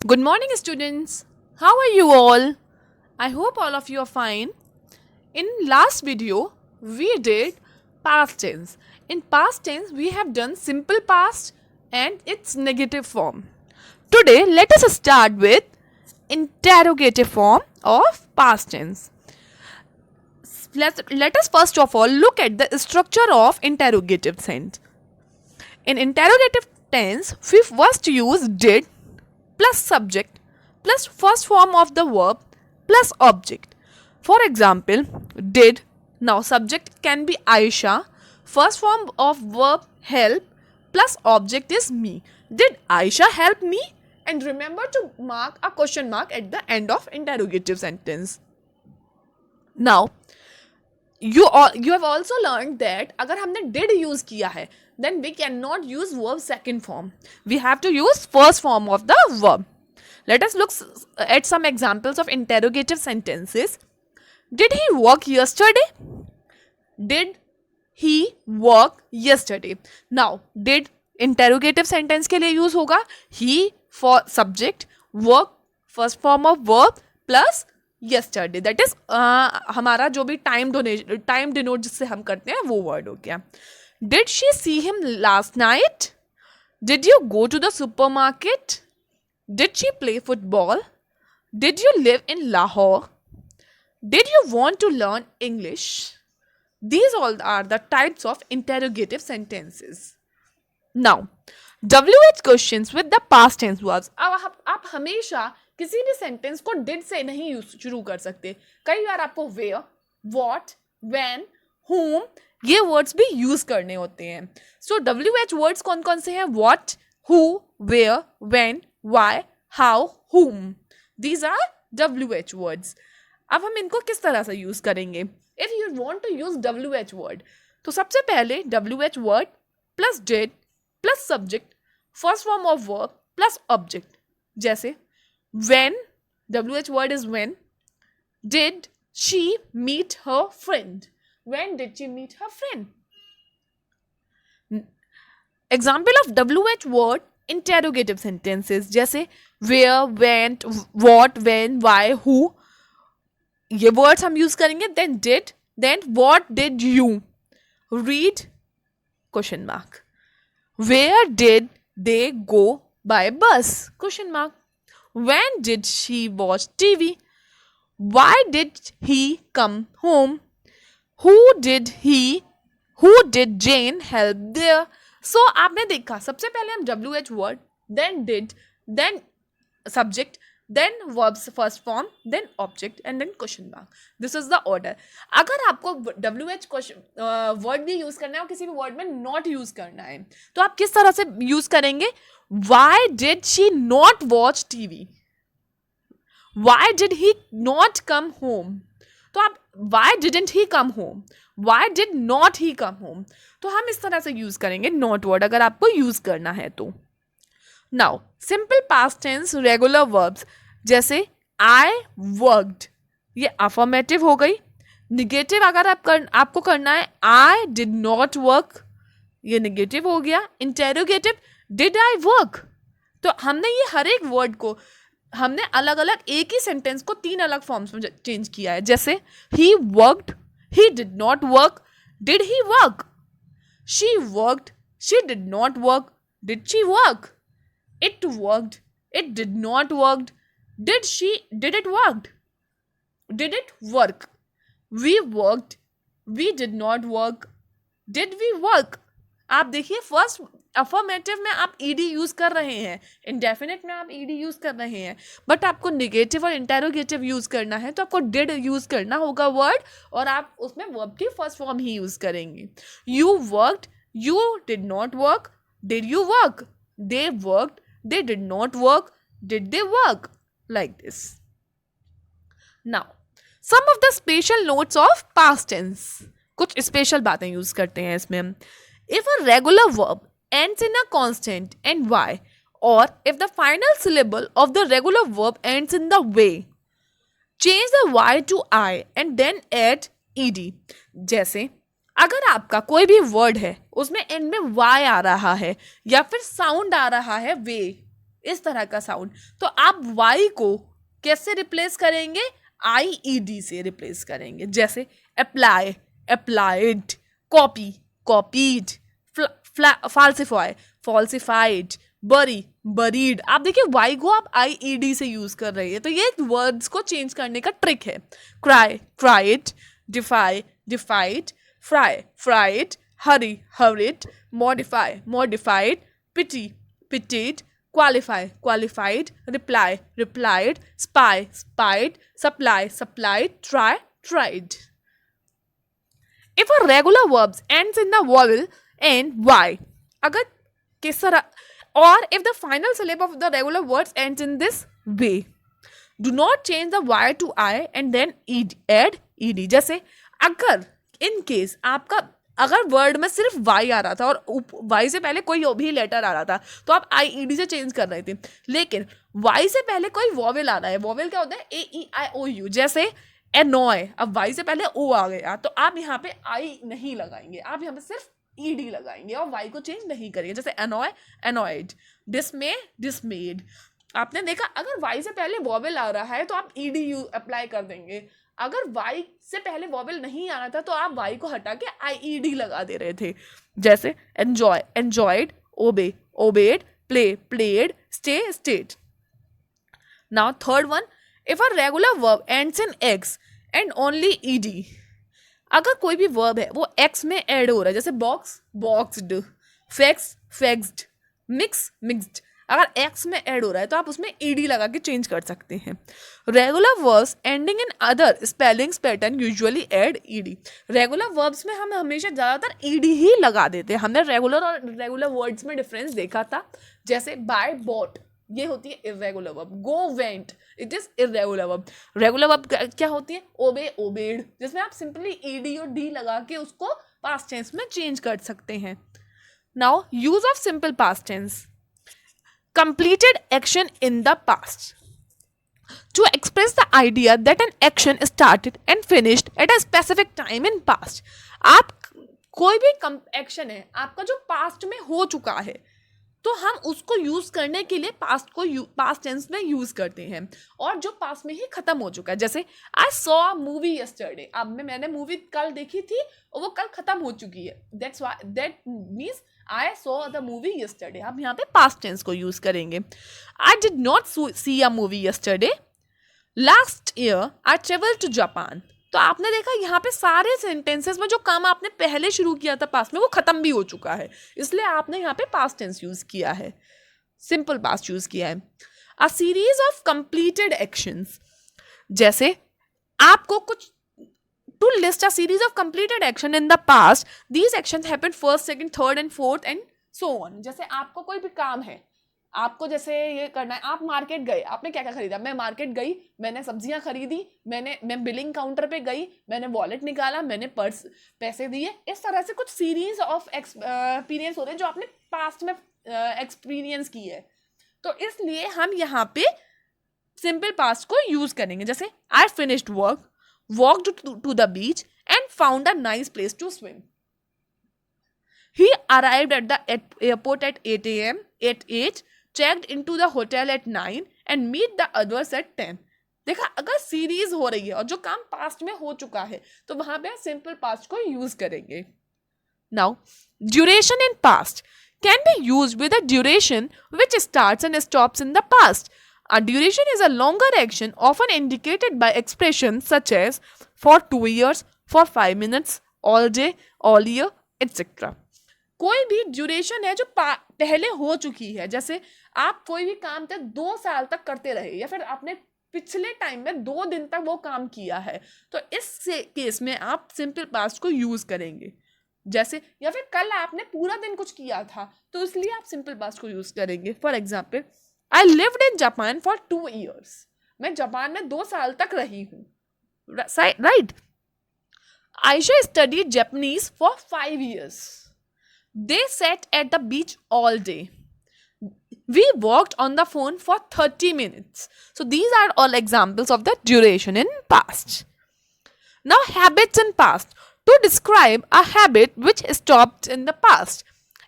Good morning, students. How are you all? I hope all of you are fine. In last video, we did past tense. In past tense, we have done simple past and its negative form. Today, let us start with interrogative form of past tense. Let us first of all look at the structure of interrogative tense. In interrogative tense, we first use did plus subject plus first form of the verb plus object. For example, did, now subject can be Aisha, first form of verb help plus object is me. Did Aisha help me? And remember to mark a question mark at the end of interrogative sentence. Now, you have also learned that अगर हमने did use किया है then we cannot use verb second form. We have to use first form of the verb. Let us look at some examples of interrogative sentences. Did he work yesterday? Did he work yesterday? Now, did interrogative sentence के लिए use होगा he for subject, work first form of verb plus yesterday. That is हमारा जो भी time denote जिससे हम करते हैं वो word हो गया. Did she see him last night? Did you go to the supermarket? Did she play football? Did you live in Lahore? Did you want to learn English? These all are the types of interrogative sentences. Now, WH questions with the past tense verbs. अब आप हमेशा किसी भी sentence को did से नहीं शुरू कर सकते. कई बार आपको where, what, when, whom ये वर्ड्स भी यूज करने होते हैं. सो WH वर्ड्स कौन कौन से हैं? What, who, where, when, why, how, whom. These are WH words. अब हम इनको किस तरह से यूज करेंगे? If you want to use WH word, तो सबसे पहले WH word plus did plus subject, first form of verb plus object. जैसे when, WH word is when. Did she meet her friend? When did she meet her friend? Example of WH word interrogative sentences जैसे where, went, what, when, why, who. ये words हम use करेंगे. Then did, then what did you read? Question mark. Where did they go by bus? Question mark. When did she watch TV? Why did he come home? Who did Jane help there? So आपने देखा सबसे पहले हम WH word, then did, then subject, then verbs first form, then object and then question mark. This is the order. अगर आपको WH word भी use करना है और किसी भी वर्ड में not यूज करना है तो आप किस तरह से यूज करेंगे? Why did she not watch TV? Why did he not come home? तो आप why didn't he come home? Why did not he come home? तो हम इस तरह से यूज करेंगे not word अगर आपको यूज करना है तो. Now, simple past tense regular verbs जैसे I worked, ये affirmative हो गई. Negative अगर आपको करना है I did not work, ये negative हो गया. Interrogative did I work? तो हमने ये हर एक वर्ड को हमने अलग अलग एक ही सेंटेंस को 3 अलग फॉर्म्स में चेंज किया है. जैसे he worked, he did not work, did he work? She worked, she did not work, did she work? It worked, it did not work, did it work? Did it work? We worked, we did not work, did we work? आप देखिए first affirmative में आप ED use कर रहे हैं, indefinite में आप ED use कर रहे हैं, बट आपको नेगेटिव और इंटेरोगेटिव यूज करना है तो आपको डिड यूज करना होगा वर्ड और आप उसमें वर्ब की फर्स्ट फॉर्म ही यूज करेंगे. You worked, you did not work, did you work? They worked, they did not work, did they work? Like this. Now some of the special notes of past tense. कुछ special बातें use करते हैं इसमें हम. If a regular verb ends in a constant and y, or if the final syllable of the regular verb ends in the way, change the y to I and then add ed. जैसे अगर आपका कोई भी word है उसमें and में y आ रहा है या फिर साउंड आ रहा है वे, इस तरह का साउंड। तो आप वाई को कैसे रिप्लेस करेंगे? IED से रिप्लेस करेंगे। जैसे apply, applied, copy, copied, falsify, falsified, bury, buried. आप देखिए वाई को आप IED से यूज कर रही है, तो ये वर्ड्स को चेंज करने का ट्रिक है। Cry, cried, DeFi, डिफाइड, fry, fried, Hari, horrid, modify, modified, pity, pitied, qualify, qualified, reply, replied, spy, spied, supply, supplied, try, tried. If a regular verb ends in the vowel and y, अगर किस तरह, or if the final syllable of the regular words ends in this way, do not change the y to I and then add ed. जैसे अगर in case आपका अगर word में सिर्फ Y आ रहा था और वाई से पहले कोई भी लेटर आ रहा था तो आप IED से चेंज कर रहे थे, लेकिन वाई से पहले कोई वॉवेल आ रहा है। वॉवेल क्या होता है? AEIOU। जैसे एनॉय, अब वाई से पहले ओ आ गया तो आप यहाँ पे आई नहीं लगाएंगे, आप यहाँ पे सिर्फ ED लगाएंगे और वाई को चेंज नहीं करेंगे। जैसे एनॉय, एनॉयड, डिसमे, डिसमेड। आपने देखा अगर वाई से पहले वॉवेल आ रहा है तो आप ED अप्लाई कर देंगे। अगर वाई से पहले वॉवेल नहीं आ रहा था तो आप वाई को हटा के IED लगा दे रहे थे। जैसे enjoy, enjoyed, obey, obeyed, play, played, stay, stayed. Now third one, if a regular verb ends in X and only ED, अगर कोई भी वर्ब है वो एक्स में ऐड हो रहा है, जैसे बॉक्स, बॉक्सड, फैक्स, फैक्स्ड, मिक्स, मिक्स्ड, अगर एक्स में ऐड हो रहा है तो आप उसमें ED लगा के चेंज कर सकते हैं। Regular verbs ending in other spellings pattern usually add ED। Regular verbs में हम हमेशा ज़्यादातर ED ही लगा देते हैं। हमने रेगुलर और रेगुलर वर्ड्स में डिफरेंस देखा था। जैसे बाय, बॉट, ये होती है irregular verb. Go, went, it is irregular verb. Regular verb क्या होती है? ओबे, ओबेड, जिसमें आप सिंपली ED और D लगा के उसको पास्ट टेंस में चेंज कर सकते हैं। Now use of simple past tense, completed action in the past, to express the idea that an action started and finished at a specific time in past। आप कोई भी एक्शन है आपका जो पास्ट में हो चुका है तो हम उसको यूज करने के लिए पास्ट टेंस में यूज करते हैं, और जो पास्ट में ही खत्म हो चुका है। जैसे आई सॉ मूवी यस्टरडे, अब मैंने मूवी कल देखी थी और वो कल खत्म हो चुकी है, that means I saw the movie yesterday. आप यहाँ पे पास्ट टेंस को यूज करेंगे। I did not see a movie yesterday, last year I travel to Japan. तो आपने देखा यहाँ पे सारे सेंटेंसेस में जो काम आपने पहले शुरू किया था पास्ट में वो खत्म भी हो चुका है, इसलिए आपने यहाँ पे पास्ट टेंस यूज किया है, सिंपल पास्ट यूज किया है। A series of completed actions, जैसे आपको कुछ to list a series of completed action in the past, these actions happened first, second, third and fourth and so on. जैसे आपको कोई भी काम है, आपको जैसे ये करना है, आप मार्केट गए, आपने क्या क्या खरीदा? मैं मार्केट गई, मैंने सब्जियां खरीदी, मैं बिलिंग काउंटर पे गई, मैंने वॉलेट निकाला, मैंने पर्स पैसे दिए। इस तरह से कुछ सीरीज ऑफ एक्सपीरियंस होते हैं जो आपने पास्ट में एक्सपीरियंस की है, तो इसलिए हम यहाँ पे सिंपल पास्ट को यूज करेंगे। जैसे I finished work, walked to the beach and found a nice place to swim. He arrived at the airport at 8 a.m. at 8, checked into the hotel at 9 and meet the others at 10। देखा, अगर series हो रही है और जो काम past में हो चुका है तो वहां पे सिंपल पास्ट को यूज करेंगे। Now duration in past can be used with a duration which starts and stops in the past. A duration is a longer action often indicated by expressions such as for 2 years, for 5 minutes, all day, all year, etc. कोई भी duration है जो पहले हो चुकी है, जैसे आप कोई भी काम थे 2 साल तक करते रहे या फिर आपने पिछले टाइम में 2 दिन तक वो काम किया है, तो इस केस में आप सिंपल पास्ट को यूज करेंगे। जैसे या फिर कल आपने पूरा दिन कुछ किया था तो इसलिए आप सिंपल पास्ट को यूज करेंगे। For example, I lived in Japan for 2 years, मैं जापान में 2 साल तक रही हूँ, right. Ayesha studied Japanese for 5 years, they sat at the beach all day, we walked on the phone for 30 minutes। So these are all examples of the duration in past. Now habits in past, to describe a habit which stopped in the past,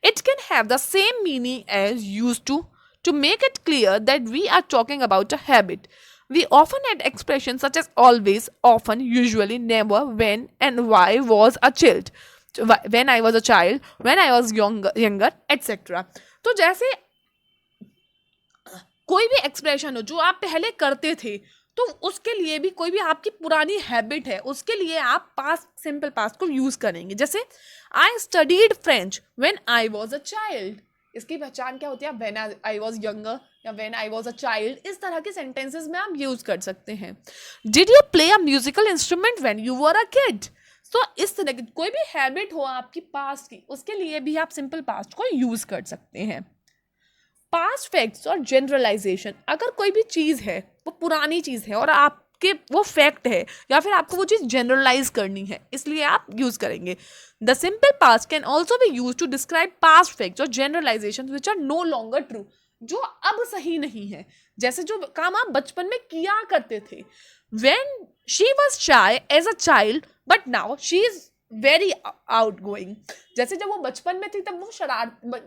it can have the same meaning as used to, To make it clear that we are talking about a habit, we often add expressions such as always, often, usually, never, when, and why was a child. When I was a child, when I was younger, etc. तो जैसे कोई भी expression हो जो आप पहले करते थे, तो उसके लिए भी कोई भी आपकी पुरानी हैबिट है, उसके लिए आप पास्ट, सिंपल पास्ट को यूज करेंगे. जैसे I studied French when I was a child. इसकी पहचान क्या होती है? व्हेन आई वाज यंगर या when I was a child. इस तरह के सेंटेंसेस में आप यूज कर सकते हैं. Did you play a musical instrument when you were a kid. तो इस तरह की कोई भी हैबिट हो आपकी पास्ट की, उसके लिए भी आप सिंपल पास्ट को यूज कर सकते हैं. पास्ट फैक्ट्स और जनरलाइजेशन. अगर कोई भी चीज़ है, वो पुरानी चीज़ है और आपके वो फैक्ट है, या फिर आपको वो चीज़ जनरलाइज करनी है, इसलिए आप यूज करेंगे. The simple past can also be use to describe past facts और generalisation which are no longer true, जो अब सही नहीं है. जैसे जो काम आप बचपन में किया करते थे. When she was shy as a child but now she is very outgoing. जैसे जब वो बचपन में थी तब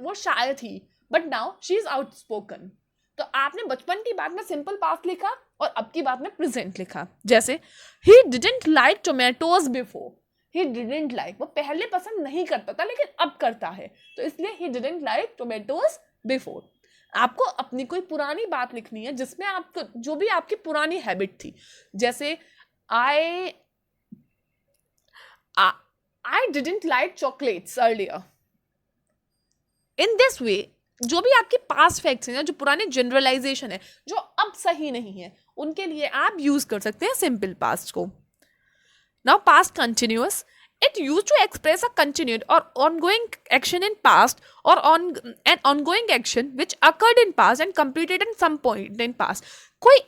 वो शाय थी, but now she is outspoken. तो आपने बचपन की बात में सिंपल पास्ट लिखा और अब की बात में प्रेजेंट लिखा. जैसे he didn't like tomatoes before. He didn't like, वो पहले पसंद नहीं करता था लेकिन अब करता है, तो इसलिए he didn't like tomatoes before. आपको अपनी कोई पुरानी बात लिखनी है जिसमें आपको जो भी आपकी पुरानी हैबिट थी. जैसे I didn't like chocolates earlier. In this way जो भी आपकी पास्ट फैक्ट्स हैं, जो पुराने जनरलाइजेशन है जो अब सही नहीं है, उनके लिए आप यूज कर सकते हैं सिंपल पास्ट को. Now past continuous. It used to express a continued or ongoing action in past or an ongoing action which occurred in past and completed in some point in past. कोई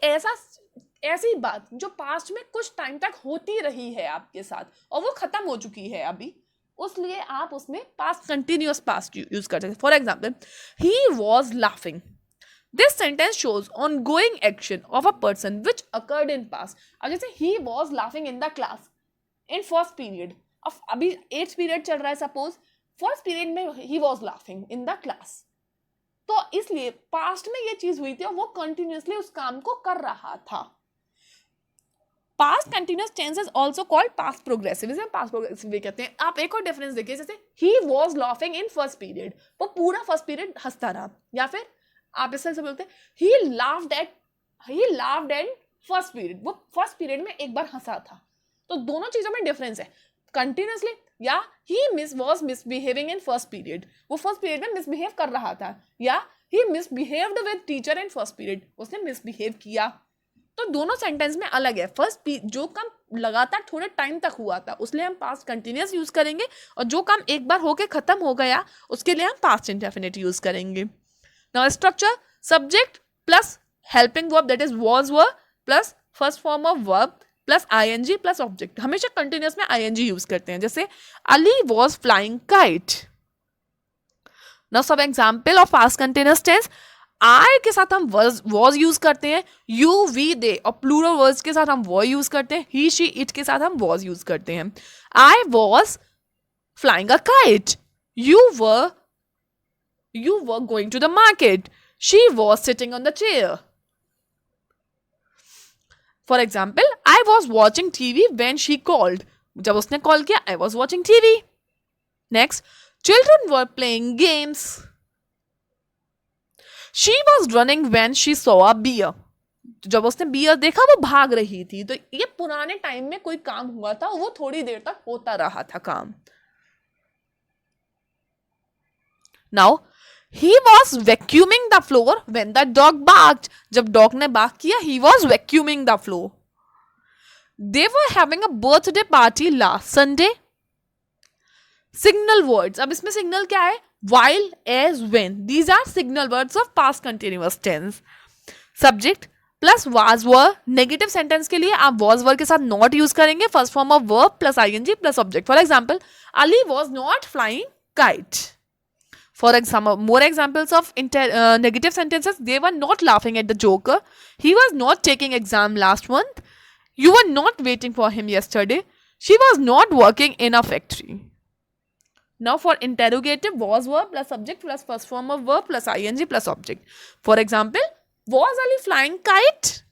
ऐसी बात जो past में कुछ time तक होती रही है आपके साथ और वो खत्म हो चुकी है अभी, उसलिए आप उसमें पास्ट कंटिन्यूअस पास्ट यूज कर सकते हैं. For example, he was laughing. This sentence shows ongoing action of a person which occurred in past. अब जैसे he was laughing in the class in first period. अब अभी 8th पीरियड चल रहा है, सपोज फर्स्ट पीरियड में ही was laughing in the class, तो इसलिए पास्ट में ये चीज हुई थी और वो कंटिन्यूसली उस काम को कर रहा था. Past continuous tense is also called past progressive. इसे पास्ट प्रोग्रेसिव भी कहते हैं. आप एक और डिफरेंस देखिए, जैसे he was laughing in first period, वो पूरा फर्स्ट पीरियड हंसता रहा, या फिर आप इस तरह से बोलते हैं ही लाफ्ड एट फर्स्ट पीरियड, वो फर्स्ट पीरियड में एक बार हंसा था. तो दोनों चीजों में डिफरेंस है. कंटिन्यूसली, या he was misbehaving in first period, वो फर्स्ट पीरियड में मिसबिहेव कर रहा था, या he misbehaved with teacher in first period, उसने मिसबिहेव किया. तो दोनों सेंटेंस में अलग है. फर्स्ट जो काम लगातार थोड़े टाइम तक हुआ था उसलिए हम पास्ट कंटिन्यूअस यूज करेंगे, और जो काम एक बार होके खत्म हो गया उसके लिए हम पास्ट इंडेफिनिट यूज करेंगे. Now structure: subject plus helping verb that is was were plus first form of verb plus ING plus object. हमेशा कंटिन्यूअस में आईएनजी यूज करते हैं. जैसे Ali was flying kite. Now सब example of past continuous tense. I के साथ हम was use करते हैं, यू वी दे, और प्लूरल वर्ड्स के साथ हम वो यूज करते हैं, ही शी इट के साथ हम वॉज यूज करते हैं. I was flying a kite. You were going to the market. She was sitting on the chair. For example, I was watching TV when she called. जब उसने call किया, I was watching TV. Next, children were playing games. She was running when she saw a bear. जब उसने beer देखा वो भाग रही थी. तो ये पुराने टाइम में कोई काम हुआ था, वो थोड़ी देर तक होता रहा था काम. Now, he was vacuuming the floor when the dog barked. जब डॉग ने बार्क किया, he was vacuuming the floor. They were having a birthday party last Sunday. Signal words. अब इसमें signal क्या है? While, as, when. These are signal words of past continuous tense. Subject plus was were. Negative sentence के लिए आप was were के साथ not use करेंगे. First form of verb plus ing plus object. For example, Ali was not flying kite. For example, more examples of negative sentences. They were not laughing at the joker. He was not taking exam last month. You were not waiting for him yesterday. She was not working in a factory. Now for interrogative, was verb plus subject plus first form of verb plus ing plus object. For example, was Ali flying kite?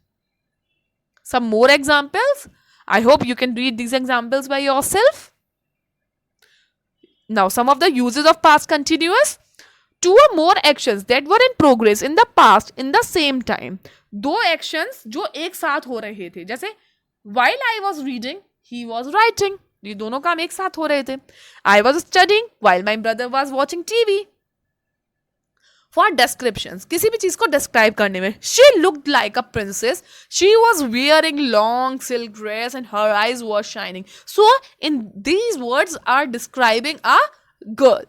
Some more examples. I hope you can read these examples by yourself. Now some of the uses of past continuous. Two or more actions that were in progress in the past in the same time. दो actions जो एक साथ हो रहे थे, जैसे while I was reading, he was writing. ये दोनों काम एक साथ हो रहे थे. I was studying while my brother was watching TV. For descriptions, किसी भी चीज को describe करने में, she looked like a princess. She was wearing long silk dress and her eyes were shining. So in these words are describing a girl.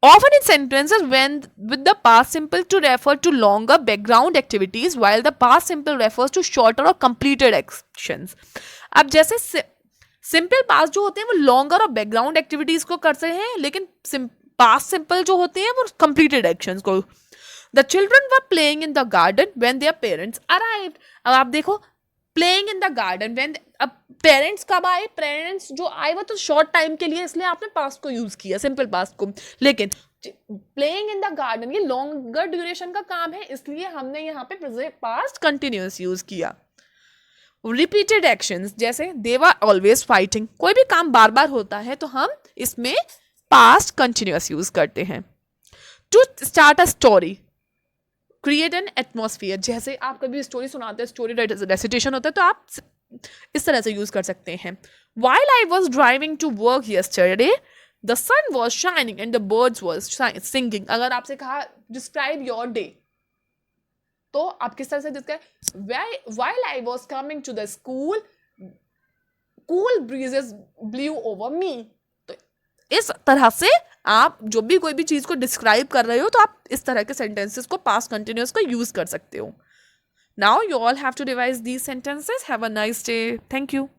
Often in sentences when with the past simple to refer to longer background activities while the past simple refers to shorter or completed actions. अब जैसे simple past जो होते हैं वो longer और background activities को करते हैं, लेकिन पास्ट सिंपल जो होते हैं वो कंप्लीटेड एक्शंस को. The children were playing in the garden when their parents arrived. अब आप देखो playing in the garden when, अब पेरेंट्स कब आए, पेरेंट्स जो आए वो तो शॉर्ट टाइम के लिए, इसलिए आपने पास्ट को यूज किया, सिंपल पास्ट को. लेकिन प्लेइंग इन द गार्डन ये लॉन्गर ड्यूरेशन का काम है, इसलिए हमने यहाँ पे पास्ट कंटिन्यूअस यूज किया. रिपीटेड एक्शंस जैसे दे वर ऑलवेज फाइटिंग, कोई भी काम बार बार होता है तो हम इसमें पास्ट कंटिन्यूअस यूज करते हैं. To start a story, create an atmosphere, जैसे आप कभी स्टोरी सुनाते हैं, स्टोरी रेसिटेशन होता है तो आप इस तरह से यूज कर सकते हैं. While I was driving to work yesterday, the sun was shining and the birds was singing. अगर आपसे कहा describe your day, तो आप किस तरह से describe, while I was coming to the school, cool breezes blew over me. तो इस तरह से आप जो भी कोई भी चीज को डिस्क्राइब कर रहे हो तो आप इस तरह के सेंटेंसेस को पास्ट कंटिन्यूअस को यूज कर सकते हो. Now you all have to revise these sentences. Have a nice day. Thank you.